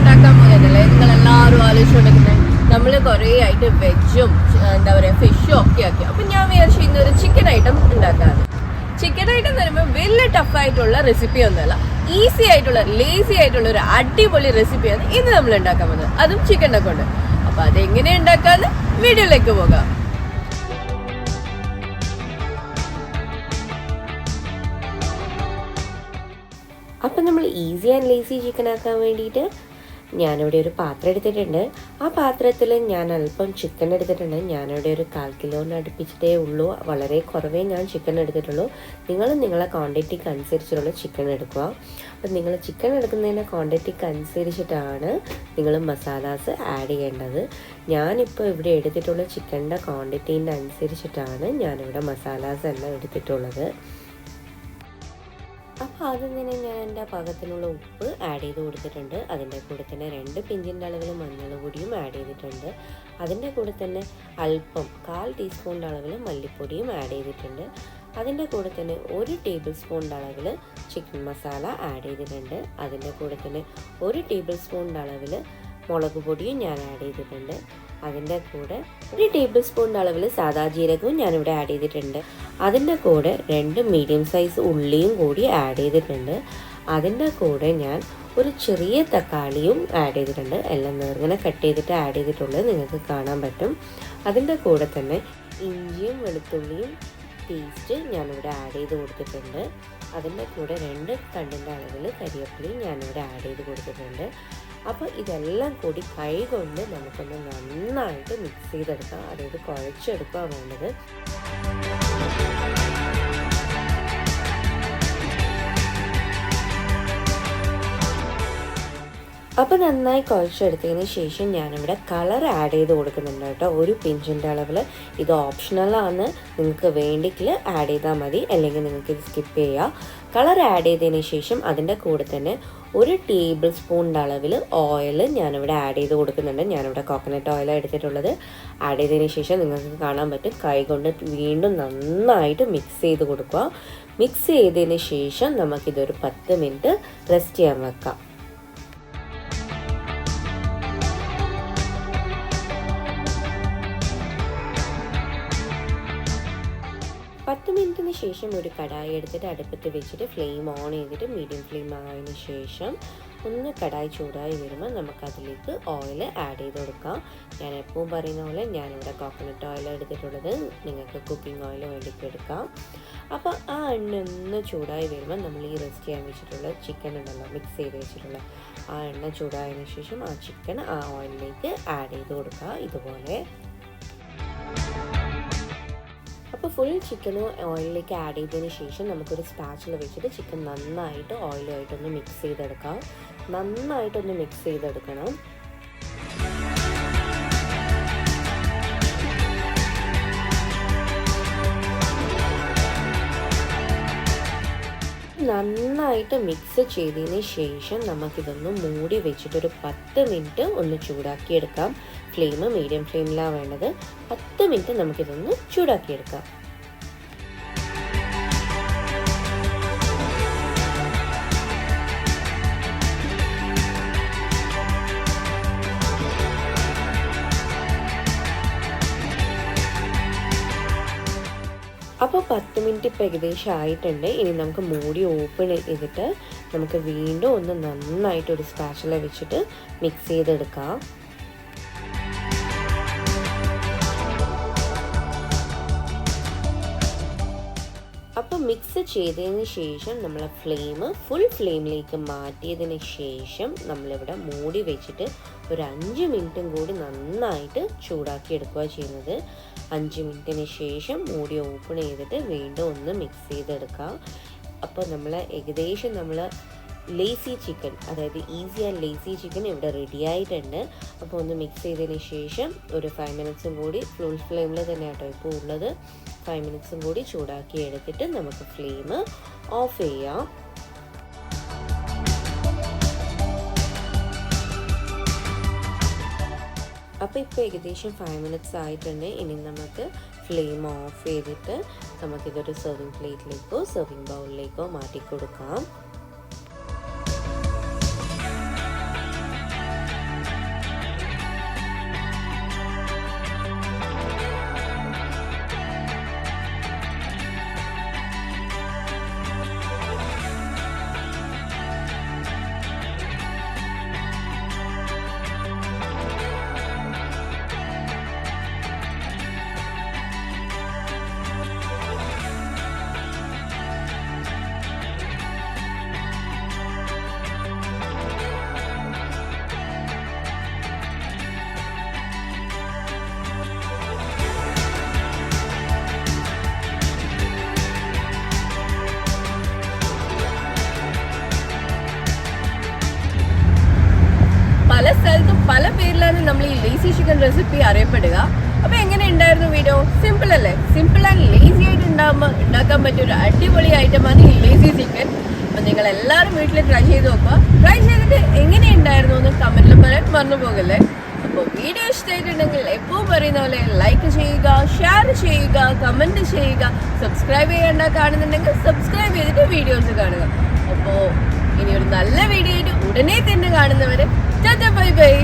ഉണ്ടാക്കാൻ പോകുന്നതല്ലേ നിങ്ങളെല്ലാവരും ആലോചിച്ചുകൊണ്ടിരിക്കുന്നത്. നമ്മൾ കുറേ ആയിട്ട് വെജും എന്താ പറയുക ഫിഷും ഒക്കെ ആക്കി. അപ്പം ഞാൻ വിചാരിച്ചു ഇന്നൊരു ചിക്കൻ ഐറ്റം ഉണ്ടാക്കാറ്. ചിക്കൻ ഐറ്റം എന്ന് പറയുമ്പോൾ വലിയ ടഫായിട്ടുള്ള റെസിപ്പി ഒന്നുമല്ല, ഈസി ആയിട്ടുള്ള ലേസി ആയിട്ടുള്ള ഒരു അടിപൊളി റെസിപ്പിയാണ് ഇന്ന് നമ്മൾ ഉണ്ടാക്കാൻ പോകുന്നത്, അതും ചിക്കനെ കൊണ്ട്. അപ്പം അതെങ്ങനെ ഉണ്ടാക്കാന്ന് വീഡിയോയിലേക്ക് പോകാം. അപ്പം നമ്മൾ ഈസി ആൻഡ് ലേസി ചിക്കൻ ആക്കാൻ വേണ്ടിയിട്ട് ഞാനിവിടെ ഒരു പാത്രം എടുത്തിട്ടുണ്ട്. ആ പാത്രത്തിൽ ഞാൻ അല്പം ചിക്കൻ എടുത്തിട്ടുണ്ട്. ഞാനിവിടെ ഒരു 1/4 കിലോന് അടുപ്പിച്ചിട്ടേ ഉള്ളൂ, വളരെ കുറവേ ഞാൻ ചിക്കൻ എടുത്തിട്ടുള്ളൂ. നിങ്ങളെ ക്വാണ്ടിറ്റിക്ക് അനുസരിച്ചുള്ള ചിക്കൻ എടുക്കുക. അപ്പം നിങ്ങൾ ചിക്കൻ എടുക്കുന്നതിൻ്റെ ക്വാണ്ടിറ്റിക്ക് അനുസരിച്ചിട്ടാണ് നിങ്ങൾ മസാലാസ് ആഡ് ചെയ്യേണ്ടത്. ഞാനിപ്പോൾ ഇവിടെ എടുത്തിട്ടുള്ള ചിക്കൻ്റെ ക്വാണ്ടിറ്റീൻ്റെ അനുസരിച്ചിട്ടാണ് ഞാനിവിടെ മസാലാസ് എല്ലാം എടുത്തിട്ടുള്ളത്. അപ്പോൾ ആദ്യം തന്നെ ഞാൻ എൻ്റെ പാകത്തിനുള്ള ഉപ്പ് ആഡ് ചെയ്ത് കൊടുത്തിട്ടുണ്ട്. അതിൻ്റെ കൂടെ തന്നെ 2 പിഞ്ചിൻ്റെ അളവിൽ മഞ്ഞൾ പൊടിയും ആഡ് ചെയ്തിട്ടുണ്ട്. അതിൻ്റെ കൂടെ തന്നെ അല്പം 1/4 ടീസ്പൂണിൻ്റെ അളവിൽ മല്ലിപ്പൊടിയും ആഡ് ചെയ്തിട്ടുണ്ട്. അതിൻ്റെ കൂടെ തന്നെ 1 ടേബിൾ സ്പൂണിൻ്റെ അളവിൽ ചിക്കൻ മസാല ആഡ് ചെയ്തിട്ടുണ്ട്. അതിൻ്റെ കൂടെ തന്നെ 1 ടേബിൾ സ്പൂണിൻ്റെ അളവിൽ മുളക് പൊടിയും ഞാൻ ആഡ് ചെയ്തിട്ടുണ്ട്. അതിൻ്റെ കൂടെ 1 ടേബിൾ സ്പൂണിൻ്റെ അളവിൽ സാദാ ജീരകവും ഞാനിവിടെ ആഡ് ചെയ്തിട്ടുണ്ട്. അതിൻ്റെ കൂടെ 2 മീഡിയം സൈസ് ഉള്ളിയും കൂടി ആഡ് ചെയ്തിട്ടുണ്ട്. അതിൻ്റെ കൂടെ ഞാൻ ഒരു ചെറിയ തക്കാളിയും ആഡ് ചെയ്തിട്ടുണ്ട്. എല്ലാം നേർങ്ങനെ കട്ട് ചെയ്തിട്ട് ആഡ് ചെയ്തിട്ടുള്ളത് നിങ്ങൾക്ക് കാണാൻ പറ്റും. അതിൻ്റെ കൂടെ തന്നെ ഇഞ്ചിയും വെളുത്തുള്ളിയും പേസ്റ്റ് ഞാനിവിടെ ആഡ് ചെയ്ത് കൊടുത്തിട്ടുണ്ട്. അതിൻ്റെ കൂടെ 2 തണ്ടിൻ്റെ അളവിൽ കരിവേപ്പിലയും ഞാനിവിടെ ആഡ് ചെയ്ത് കൊടുത്തിട്ടുണ്ട്. അപ്പോൾ ഇതെല്ലാം കൂടി കൈ കൊണ്ട് നമുക്കൊന്ന് നന്നായിട്ട് മിക്സ് ചെയ്തെടുക്കാം, അതായത് കുഴച്ചെടുക്കുക വേണ്ടത്. അപ്പോൾ നന്നായി കുഴച്ചെടുത്തതിന് ശേഷം ഞാനിവിടെ കളർ ആഡ് ചെയ്ത് കൊടുക്കുന്നുണ്ട് കേട്ടോ, 1 പിഞ്ചിൻ്റെ അളവിൽ. ഇത് ഓപ്ഷണലാണ്, നിങ്ങൾക്ക് വേണ്ടിക്കിൽ ആഡ് ചെയ്താൽ മതി, അല്ലെങ്കിൽ നിങ്ങൾക്ക് ഇത് സ്കിപ്പ് ചെയ്യാം. കളർ ആഡ് ചെയ്തതിന് ശേഷം അതിൻ്റെ കൂടെ തന്നെ 1 ടേബിൾ സ്പൂണിൻ്റെ അളവിൽ ഓയിൽ ഞാനിവിടെ ആഡ് ചെയ്ത് കൊടുക്കുന്നുണ്ട്. ഞാനിവിടെ കോക്കനട്ട് ഓയിലാണ് എടുത്തിട്ടുള്ളത്. ആഡ് ചെയ്തതിന് ശേഷം നിങ്ങൾക്ക് കാണാൻ പറ്റും, കൈ കൊണ്ട് വീണ്ടും നന്നായിട്ട് മിക്സ് ചെയ്ത് കൊടുക്കുക. മിക്സ് ചെയ്തതിന് ശേഷം നമുക്കിതൊരു 10 മിനിറ്റ് റെസ്റ്റ് ചെയ്യാൻ വെക്കാം. 10 മിനിറ്റിന് ശേഷം ഒരു കടായി എടുത്തിട്ട് അടുപ്പത്ത് വെച്ചിട്ട് ഫ്ലെയിം ഓൺ ചെയ്തിട്ട് മീഡിയം ഫ്ലെയിം ആയതിനു ശേഷം ഒന്ന് കടായി ചൂടായി വരുമ്പോൾ നമുക്കതിലേക്ക് ഓയിൽ ആഡ് ചെയ്ത് കൊടുക്കാം. ഞാൻ എപ്പോഴും പറയുന്ന പോലെ ഞാനിവിടെ കോക്കനട്ട് ഓയിൽ എടുത്തിട്ടുള്ളത്, നിങ്ങൾക്ക് കുക്കിംഗ് ഓയിൽ വേണ്ടിയിട്ട് എടുക്കാം. അപ്പോൾ ആ എണ്ണ ഒന്ന് ചൂടായി വരുമ്പോൾ നമ്മൾ ഈ റെസ്റ്റ് ചെയ്യാൻ വെച്ചിട്ടുള്ള ചിക്കൻ ഉണ്ടല്ലോ, മിക്സ് ചെയ്ത് വെച്ചിട്ടുള്ള ആ എണ്ണ ചൂടായതിനു ശേഷം ആ ചിക്കൻ ആ ഓയിലിലേക്ക് ആഡ് ചെയ്ത് കൊടുക്കുക ഇതുപോലെ. അപ്പോൾ ഫുൾ ചിക്കനും ഓയിലിലേക്ക് ആഡ് ചെയ്തതിന് ശേഷം നമുക്കൊരു സ്പാച്ചിൽ വെച്ചിട്ട് ചിക്കൻ നന്നായിട്ട് ഓയിലുമായിട്ടൊന്ന് മിക്സ് ചെയ്തെടുക്കാം. നന്നായിട്ടൊന്ന് മിക്സ് ചെയ്തെടുക്കണം. നന്നായിട്ട് മിക്സ് ചെയ്തതിന് ശേഷം നമുക്കിതൊന്ന് മൂടി വെച്ചിട്ടൊരു 10 മിനിറ്റ് ഒന്ന് ചൂടാക്കിയെടുക്കാം. ഫ്ലെയിം മീഡിയം ഫ്ലെയിമിലാണ് വേണ്ടത്. 10 മിനിറ്റ് നമുക്കിതൊന്ന് ചൂടാക്കിയെടുക്കാം. അപ്പോൾ 10 മിനിറ്റ് ഇപ്പോൾ ഏകദേശം ആയിട്ടുണ്ട്. ഇനി നമുക്ക് മൂടി ഓപ്പൺ ചെയ്തിട്ട് നമുക്ക് വീണ്ടും ഒന്ന് നന്നായിട്ട് ഒരു സ്പാച്ചില വെച്ചിട്ട് മിക്സ് ചെയ്തെടുക്കാം. അപ്പോൾ മിക്സ് ചെയ്തതിന് ശേഷം നമ്മൾ ഫ്ലെയിം ഫുൾ ഫ്ലെയിമിലേക്ക് മാറ്റിയതിന് ശേഷം നമ്മളിവിടെ മൂടി വെച്ചിട്ട് ഒരു 5 മിനിറ്റും കൂടി നന്നായിട്ട് ചൂടാക്കി എടുക്കുക ചെയ്യുന്നത്. 5 മിനിറ്റിന് ശേഷം മൂടി ഓപ്പൺ ചെയ്തിട്ട് വീണ്ടും ഒന്ന് മിക്സ് ചെയ്തെടുക്കാം. അപ്പോൾ നമ്മൾ ഏകദേശം ലേസി ചിക്കൻ, അതായത് ഈസി ആൻഡ് ലേസി ചിക്കൻ ഇവിടെ റെഡി ആയിട്ടുണ്ട്. അപ്പോൾ ഒന്ന് മിക്സ് ചെയ്തതിന് ശേഷം ഒരു 5 മിനിറ്റ്സും കൂടി ഫുൾ ഫ്ലെയിമിൽ തന്നെ കേട്ടോ ഇപ്പോൾ ഉള്ളത്. 5 മിനിറ്റ്സും കൂടി ചൂടാക്കി എടുത്തിട്ട് നമുക്ക് ഫ്ലെയിം ഓഫ് ചെയ്യാം. അപ്പോൾ ഇപ്പോൾ ഏകദേശം 5 മിനിറ്റ്സ് ആയിട്ടുണ്ട്. ഇനി നമുക്ക് ഫ്ലെയിം ഓഫ് ചെയ്തിട്ട് നമുക്കിതൊരു സെർവിങ് പ്ലേറ്റിലേക്കോ സെർവിങ് ബൗളിലേക്കോ മാറ്റി കൊടുക്കാം. പല പേരിലാണ് നമ്മൾ ഈ ലേസി ചിക്കൻ റെസിപ്പി അറിയപ്പെടുക. അപ്പോൾ എങ്ങനെ ഉണ്ടായിരുന്നു വീഡിയോ? സിമ്പിൾ അല്ലേ? സിമ്പിൾ ആൻഡ് ലേസി ആയിട്ട് ഉണ്ടാക്കാൻ പറ്റിയ ഒരു അടിപൊളി ഐറ്റമാണ് ഈ ലേസി ചിക്കൻ. അപ്പോൾ നിങ്ങൾ എല്ലാവരും വീട്ടിൽ ട്രൈ ചെയ്ത് നോക്കുക. ട്രൈ ചെയ്തിട്ട് എങ്ങനെയുണ്ടായിരുന്നു എന്ന് കമൻറ്റിൽ പറയാൻ മറന്നു പോകല്ലേ. അപ്പോൾ വീഡിയോ ഇഷ്ടമായിട്ടുണ്ടെങ്കിൽ എപ്പോഴും പറയുന്ന പോലെ ലൈക്ക് ചെയ്യുക, ഷെയർ ചെയ്യുക, കമൻറ്റ് ചെയ്യുക. സബ്സ്ക്രൈബ് ചെയ്യേണ്ട കാണുന്നുണ്ടെങ്കിൽ സബ്സ്ക്രൈബ് ചെയ്തിട്ട് വീഡിയോസ് കാണുക. അപ്പോൾ ഇനി ഒരു നല്ല വീഡിയോ ആയിട്ട് ഉടനെ തന്നെ കാണുന്നവരെ ടാറ്റാ ബൈ ബൈ.